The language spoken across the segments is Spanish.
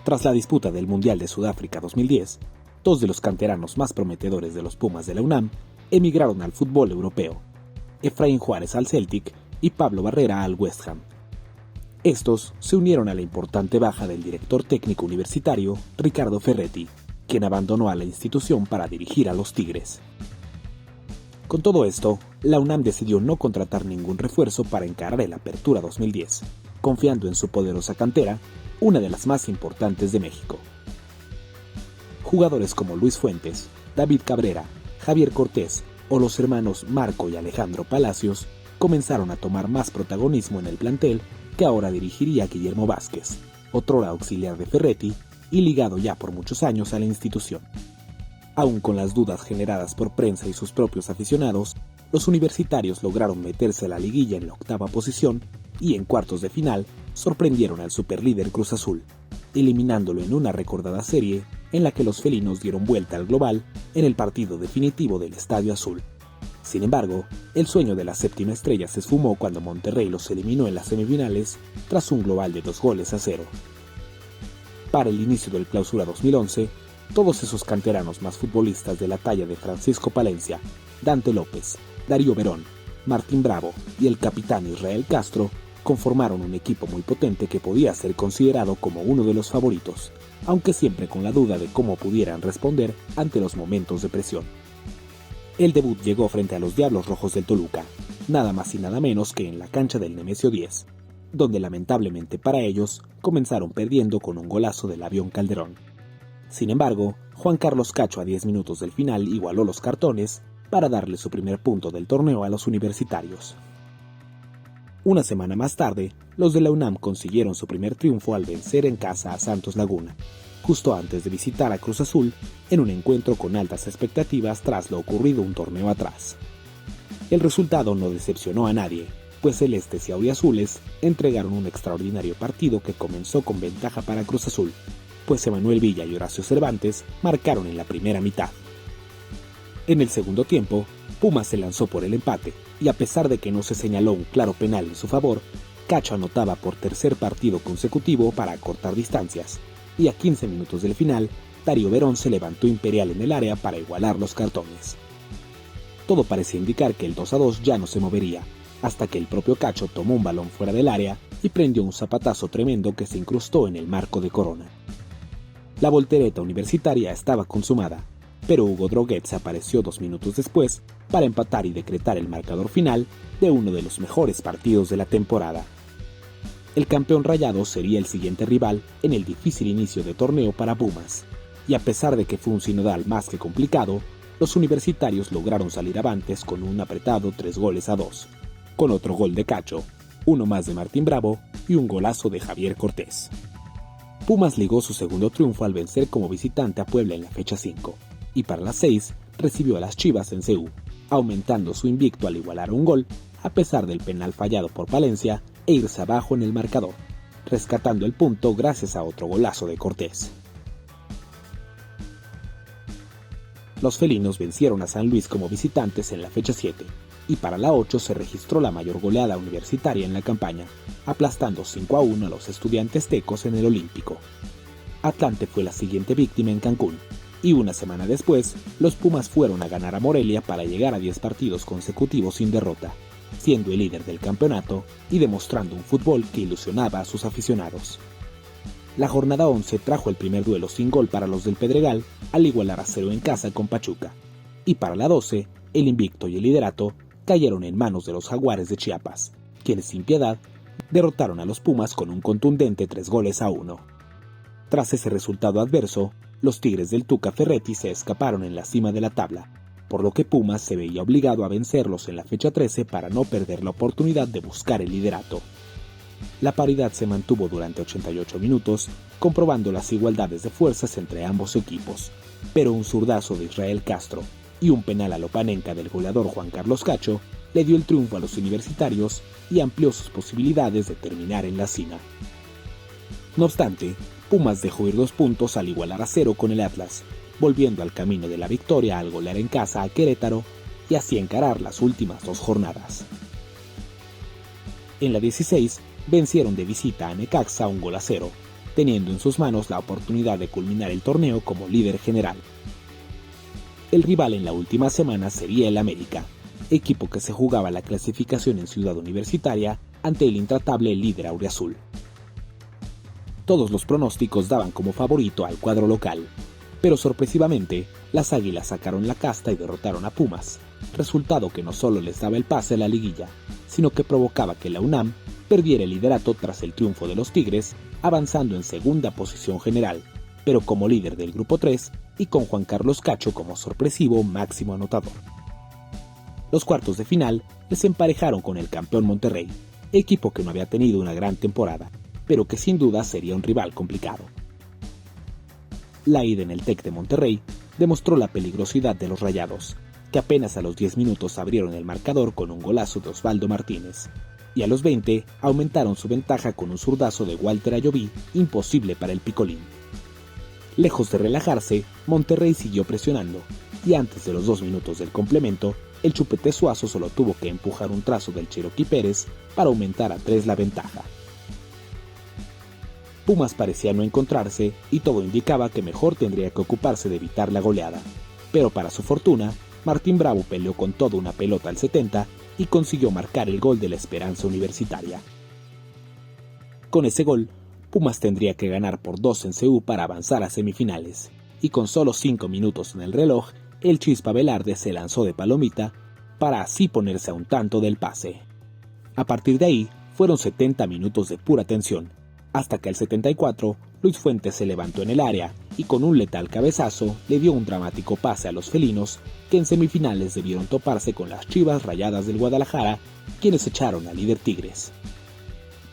Tras la disputa del Mundial de Sudáfrica 2010, dos de los canteranos más prometedores de los Pumas de la UNAM emigraron al fútbol europeo: Efraín Juárez al Celtic y Pablo Barrera al West Ham. Estos se unieron a la importante baja del director técnico universitario Ricardo Ferretti, quien abandonó a la institución para dirigir a los Tigres. Con todo esto, la UNAM decidió no contratar ningún refuerzo para encarar el Apertura 2010, confiando en su poderosa cantera, una de las más importantes de México. Jugadores como Luis Fuentes, David Cabrera, Javier Cortés o los hermanos Marco y Alejandro Palacios comenzaron a tomar más protagonismo en el plantel que ahora dirigiría Guillermo Vázquez, otrora auxiliar de Ferretti y ligado ya por muchos años a la institución. Aún con las dudas generadas por prensa y sus propios aficionados, los universitarios lograron meterse a la liguilla en la 8ª posición y en cuartos de final sorprendieron al superlíder Cruz Azul, eliminándolo en una recordada serie en la que los felinos dieron vuelta al global en el partido definitivo del Estadio Azul. Sin embargo, el sueño de la séptima estrella se esfumó cuando Monterrey los eliminó en las semifinales tras un global de 2-0. Para el inicio del Clausura 2011, todos esos canteranos más futbolistas de la talla de Francisco Palencia, Dante López, Darío Verón, Martín Bravo y el capitán Israel Castro conformaron un equipo muy potente que podía ser considerado como uno de los favoritos, aunque siempre con la duda de cómo pudieran responder ante los momentos de presión. El debut llegó frente a los Diablos Rojos del Toluca, nada más y nada menos que en la cancha del Nemesio 10, donde lamentablemente para ellos comenzaron perdiendo con un golazo del Avión Calderón. Sin embargo, Juan Carlos Cacho a 10 minutos del final igualó los cartones para darle su primer punto del torneo a los universitarios. Una semana más tarde, los de la UNAM consiguieron su primer triunfo al vencer en casa a Santos Laguna, justo antes de visitar a Cruz Azul en un encuentro con altas expectativas tras lo ocurrido un torneo atrás. El resultado no decepcionó a nadie, pues celestes y auriazules entregaron un extraordinario partido que comenzó con ventaja para Cruz Azul, pues Emanuel Villa y Horacio Cervantes marcaron en la primera mitad. En el segundo tiempo, Pumas se lanzó por el empate, y a pesar de que no se señaló un claro penal en su favor, Cacho anotaba por tercer partido consecutivo para acortar distancias, y a 15 minutos del final, Darío Verón se levantó imperial en el área para igualar los cartones. Todo parecía indicar que el 2-2 ya no se movería, hasta que el propio Cacho tomó un balón fuera del área y prendió un zapatazo tremendo que se incrustó en el marco de Corona. La voltereta universitaria estaba consumada, pero Hugo Droguet apareció 2 minutos después para empatar y decretar el marcador final de uno de los mejores partidos de la temporada. El campeón rayado sería el siguiente rival en el difícil inicio de torneo para Pumas, y a pesar de que fue un sinodal más que complicado, los universitarios lograron salir avantes con un apretado 3-2, con otro gol de Cacho, uno más de Martín Bravo y un golazo de Javier Cortés. Pumas ligó su segundo triunfo al vencer como visitante a Puebla en la fecha 5, y para las 6 recibió a las Chivas en CU, aumentando su invicto al igualar un gol, a pesar del penal fallado por Palencia e irse abajo en el marcador, rescatando el punto gracias a otro golazo de Cortés. Los felinos vencieron a San Luis como visitantes en la fecha 7, y para la 8 se registró la mayor goleada universitaria en la campaña, aplastando 5-1 a los estudiantes tecos en el Olímpico. Atlante fue la siguiente víctima en Cancún, y una semana después, los Pumas fueron a ganar a Morelia para llegar a 10 partidos consecutivos sin derrota, siendo el líder del campeonato y demostrando un fútbol que ilusionaba a sus aficionados. La jornada 11 trajo el primer duelo sin gol para los del Pedregal al igualar a 0 en casa con Pachuca, y para la 12, el invicto y el liderato cayeron en manos de los Jaguares de Chiapas, quienes sin piedad derrotaron a los Pumas con un contundente 3-1. Tras ese resultado adverso, los Tigres del Tuca Ferretti se escaparon en la cima de la tabla, por lo que Pumas se veía obligado a vencerlos en la fecha 13 para no perder la oportunidad de buscar el liderato. La paridad se mantuvo durante 88 minutos, comprobando las igualdades de fuerzas entre ambos equipos, pero un zurdazo de Israel Castro y un penal a lo panenca del goleador Juan Carlos Cacho le dio el triunfo a los universitarios y amplió sus posibilidades de terminar en la cima. No obstante, Pumas dejó ir 2 puntos al igualar a 0 con el Atlas, volviendo al camino de la victoria al golear en casa a Querétaro y así encarar las últimas 2 jornadas. En la 16, vencieron de visita a Necaxa 1-0, teniendo en sus manos la oportunidad de culminar el torneo como líder general. El rival en la última semana sería el América, equipo que se jugaba la clasificación en Ciudad Universitaria ante el intratable líder auriazul. Todos los pronósticos daban como favorito al cuadro local, pero sorpresivamente, las Águilas sacaron la casta y derrotaron a Pumas, resultado que no solo les daba el pase a la liguilla, sino que provocaba que la UNAM perdiera el liderato tras el triunfo de los Tigres, avanzando en segunda posición general, pero como líder del Grupo 3 y con Juan Carlos Cacho como sorpresivo máximo anotador. Los cuartos de final les emparejaron con el campeón Monterrey, equipo que no había tenido una gran temporada, pero que sin duda sería un rival complicado. La ida en el TEC de Monterrey demostró la peligrosidad de los Rayados, que apenas a los 10 minutos abrieron el marcador con un golazo de Osvaldo Martínez, y a los 20 aumentaron su ventaja con un zurdazo de Walter Ayoví imposible para el Picolín. Lejos de relajarse, Monterrey siguió presionando, y antes de los 2 minutos del complemento, el Chupete Suazo solo tuvo que empujar un trazo del Cherokee Pérez para aumentar a 3 la ventaja. Pumas parecía no encontrarse y todo indicaba que mejor tendría que ocuparse de evitar la goleada, pero para su fortuna, Martín Bravo peleó con toda una pelota al 70 y consiguió marcar el gol de la esperanza universitaria. Con ese gol, Pumas tendría que ganar por 2 en CU para avanzar a semifinales, y con solo 5 minutos en el reloj, el Chispa Velarde se lanzó de palomita para así ponerse a un tanto del pase. A partir de ahí, fueron 70 minutos de pura tensión, hasta que al 74, Luis Fuentes se levantó en el área y con un letal cabezazo le dio un dramático pase a los felinos, que en semifinales debieron toparse con las Chivas Rayadas del Guadalajara, quienes echaron al líder Tigres.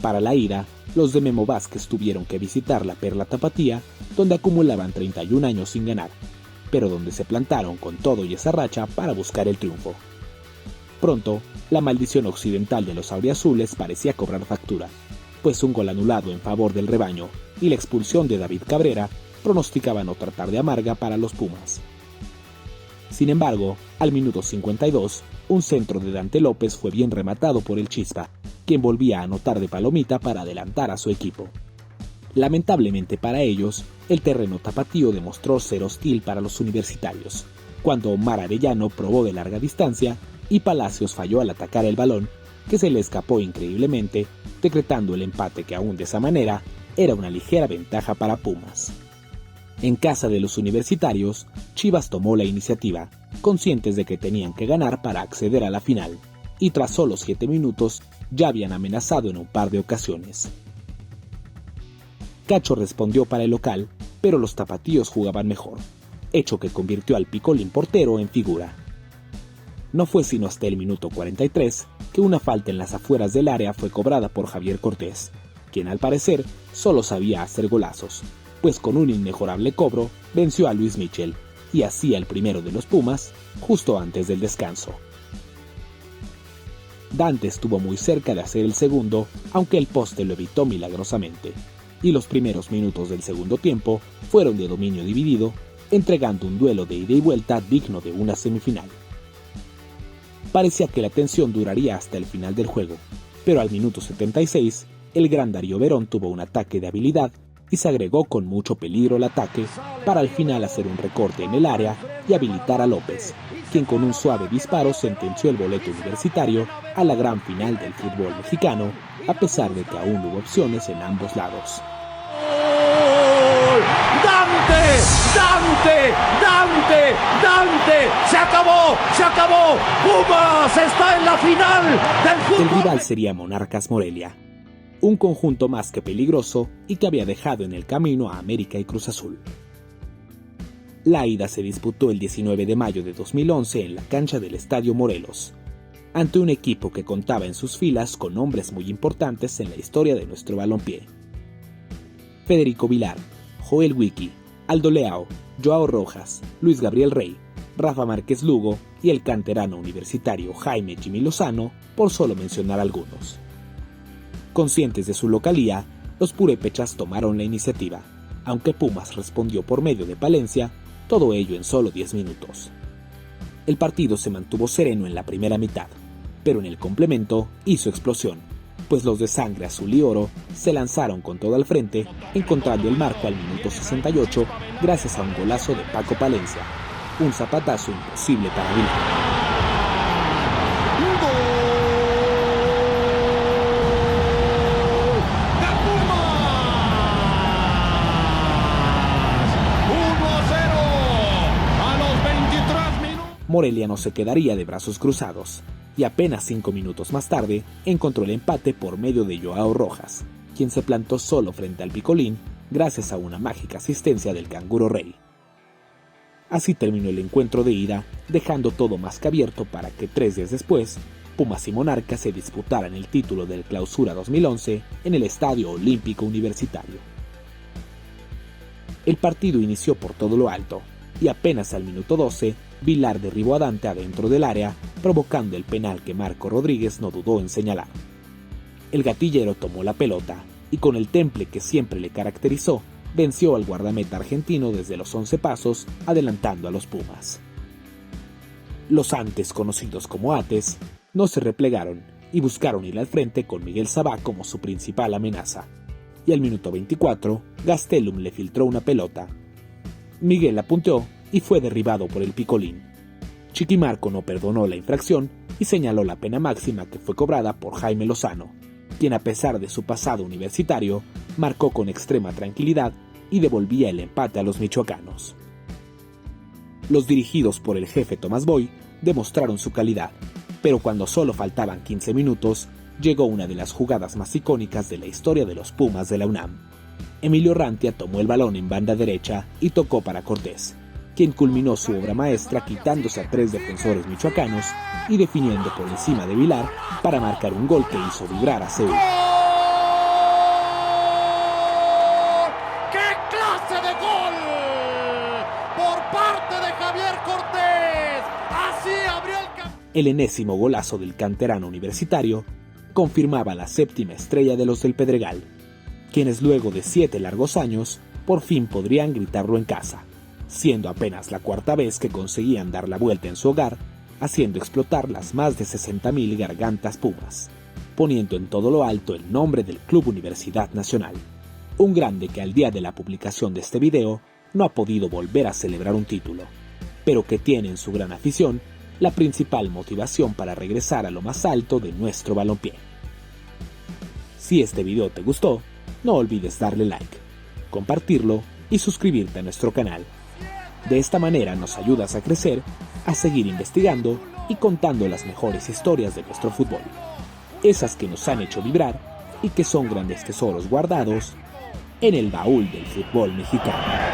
Para la ida, los de Memo Vázquez tuvieron que visitar la Perla Tapatía, donde acumulaban 31 años sin ganar, pero donde se plantaron con todo y esa racha para buscar el triunfo. Pronto, la maldición occidental de los auriazules parecía cobrar factura, pues un gol anulado en favor del rebaño y la expulsión de David Cabrera pronosticaban otra tarde amarga para los Pumas. Sin embargo, al minuto 52, un centro de Dante López fue bien rematado por el Chispa, quien volvía a anotar de palomita para adelantar a su equipo. Lamentablemente para ellos, el terreno tapatío demostró ser hostil para los universitarios, cuando Omar Arellano probó de larga distancia y Palacios falló al atacar el balón, que se le escapó increíblemente, decretando el empate que aún de esa manera era una ligera ventaja para Pumas. En casa de los universitarios, Chivas tomó la iniciativa, conscientes de que tenían que ganar para acceder a la final, y tras solo 7 minutos ya habían amenazado en un par de ocasiones. Cacho respondió para el local, pero los tapatíos jugaban mejor, hecho que convirtió al Picolín portero en figura. No fue sino hasta el minuto 43 que una falta en las afueras del área fue cobrada por Javier Cortés, quien al parecer solo sabía hacer golazos, pues con un inmejorable cobro venció a Luis Michel y hacía el primero de los Pumas justo antes del descanso. Dante estuvo muy cerca de hacer el segundo, aunque el poste lo evitó milagrosamente, y los primeros minutos del segundo tiempo fueron de dominio dividido, entregando un duelo de ida y vuelta digno de una semifinal. Parecía que la tensión duraría hasta el final del juego, pero al minuto 76, el gran Darío Verón tuvo un ataque de habilidad y se agregó con mucho peligro al ataque para al final hacer un recorte en el área y habilitar a López, quien con un suave disparo sentenció el boleto universitario a la gran final del fútbol mexicano, a pesar de que aún hubo opciones en ambos lados. ¡Dante! ¡Dante! ¡Dante! ¡Dante! ¡Se acabó! ¡Se acabó! ¡Pumas está en la final del fútbol! El rival sería Monarcas Morelia, un conjunto más que peligroso y que había dejado en el camino a América y Cruz Azul. La ida se disputó el 19 de mayo de 2011 en la cancha del Estadio Morelos, ante un equipo que contaba en sus filas con nombres muy importantes en la historia de nuestro balompié. Federico Vilar, Joel Wiki, Aldo Leao, Joao Rojas, Luis Gabriel Rey, Rafa Márquez Lugo y el canterano universitario Jaime Jimmy Lozano, por solo mencionar algunos. Conscientes de su localía, los purépechas tomaron la iniciativa, aunque Pumas respondió por medio de Palencia, todo ello en solo 10 minutos. El partido se mantuvo sereno en la primera mitad, pero en el complemento hizo explosión, pues los de sangre azul y oro se lanzaron con todo al frente, encontrando el marco al minuto 68 gracias a un golazo de Paco Palencia, un zapatazo imposible para Vilar. Morelia no se quedaría de brazos cruzados, y apenas 5 minutos más tarde encontró el empate por medio de Joao Rojas, quien se plantó solo frente al Picolín gracias a una mágica asistencia del Canguro Rey. Así terminó el encuentro de ida, dejando todo más que abierto para que 3 días después, Pumas y Monarcas se disputaran el título del Clausura 2011 en el Estadio Olímpico Universitario. El partido inició por todo lo alto, y apenas al minuto 12, Vilar derribó a Dante adentro del área, provocando el penal que Marco Rodríguez no dudó en señalar. El gatillero tomó la pelota y con el temple que siempre le caracterizó, venció al guardameta argentino desde los 11 pasos, adelantando a los Pumas. Los antes conocidos como Ates no se replegaron y buscaron ir al frente con Miguel Sabá como su principal amenaza. Y al minuto 24, Gastelum le filtró una pelota. Miguel la punteó y fue derribado por el Picolín. Chiquimarco no perdonó la infracción y señaló la pena máxima que fue cobrada por Jaime Lozano, quien a pesar de su pasado universitario, marcó con extrema tranquilidad y devolvía el empate a los michoacanos. Los dirigidos por el jefe Tomás Boy demostraron su calidad, pero cuando solo faltaban 15 minutos, llegó una de las jugadas más icónicas de la historia de los Pumas de la UNAM. Emilio Rantia tomó el balón en banda derecha y tocó para Cortés, quien culminó su obra maestra quitándose a 3 defensores michoacanos y definiendo por encima de Vilar para marcar un gol que hizo vibrar a Seúl. ¡Qué clase de gol! Por parte de Javier Cortés. Así abrió el campo. El enésimo golazo del canterano universitario confirmaba la 7ª estrella de los del Pedregal, quienes luego de 7 largos años por fin podrían gritarlo en casa, siendo apenas la 4ª vez que conseguían dar la vuelta en su hogar, haciendo explotar las más de 60,000 gargantas Pumas, poniendo en todo lo alto el nombre del Club Universidad Nacional, un grande que al día de la publicación de este video no ha podido volver a celebrar un título, pero que tiene en su gran afición la principal motivación para regresar a lo más alto de nuestro balompié. Si este video te gustó, no olvides darle like, compartirlo y suscribirte a nuestro canal. De esta manera nos ayudas a crecer, a seguir investigando y contando las mejores historias de nuestro fútbol, esas que nos han hecho vibrar y que son grandes tesoros guardados en el baúl del fútbol mexicano.